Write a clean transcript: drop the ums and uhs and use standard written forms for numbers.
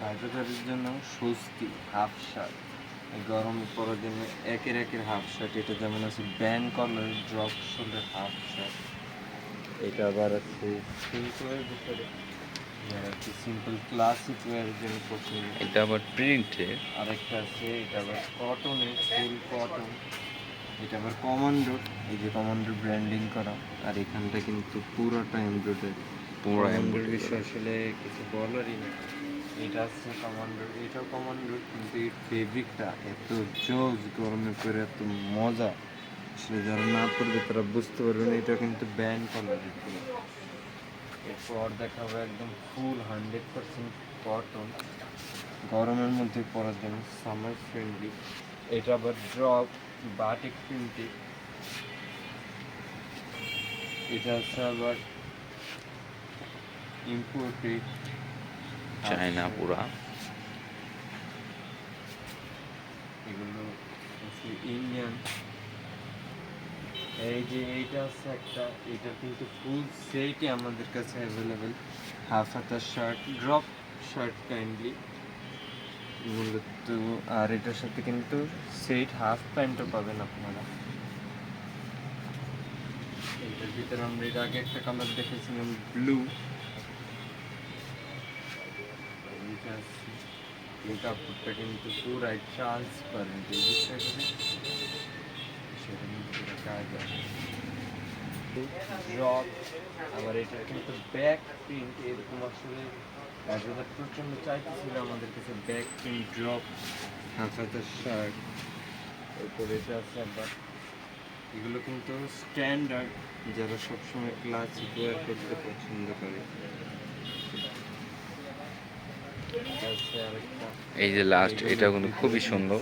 বাচ্চাদের জন্য স্বস্তি হাফ শার্ট গরমে পরার জন্য একের হাফ শার্ট। এটা যেমন আছে band collar drop shoulder half shirt. এটা আবার আছে সিম্পলের ভিতরে, যারা একটু সিম্পল ক্লাসিক ওয়ারের জন্য পছন্দ। এটা আবার প্রিন্টে। আরেকটা আছে এটা আবার কটনের, ফুল কটন। এটা আবার কমান্ডোর, এই যে কমান্ডোর ব্র্যান্ডিং করা, আর এখানটা কিন্তু পুরোটা এমব্রয়ডারি। পুরো কমান্ডোর বিষয় আসলে কিছু বলারই না। এটা আছে কমান্ডোর, এটাও কমান্ডোর, কিন্তু এই ফেব্রিকটা এত জোস, গরমে পরে এত মজা, আসলে যারা না পড়বে তারা বুঝতে পারবে না। এটা কিন্তু ব্যান্ড কালারের পুরো। এরপর দেখাবো একদম ফুল 100% কটন, গরমের মধ্যে পরার জন্য সামার ফ্রেন্ডলি। এটা আবার ড্রপ বাটিক প্রিন্টে। এটা আছে আবার ইম্পোর্টেড চায়না পুরা। এগুলো হচ্ছে ইন্ডিয়ান। এই যে এইটা আছে একটা, এটা কিন্তু ফুল সেটই আমাদের কাছে অ্যাভেলেবেল। হাফ হাতা শার্ট, ড্রপ শার্ট কাইন্ডলি মূলত। আর এটার সাথে কিন্তু সেট হাফ প্যান্টও পাবেন আপনারা। এটার ভিতরে আমরা এর আগে একটা কালার দেখেছিলাম ব্লু। এই কাপড়টা কিন্তু পুরাই ট্রান্সপারেন্ট, এই বিষয়টা সেটা কিন্তু পুরো কাজ আছে। ড্রপ আবার এটা কিন্তু ব্যাক প্রিন্ট, এরকম আসলে যারা প্রচণ্ড চাইতেছিল আমাদের কাছে ব্যাক প্রিন্ট ড্রপ হাফ হাতার শার্ট। এরপর এটা আছে আবার, এগুলো কিন্তু স্ট্যান্ডার্ড, যারা সবসময় ক্লাসিক ওয়্যার করতে পছন্দ করে। এই যে লাস্ট, এটা কিন্তু খুবই সুন্দর।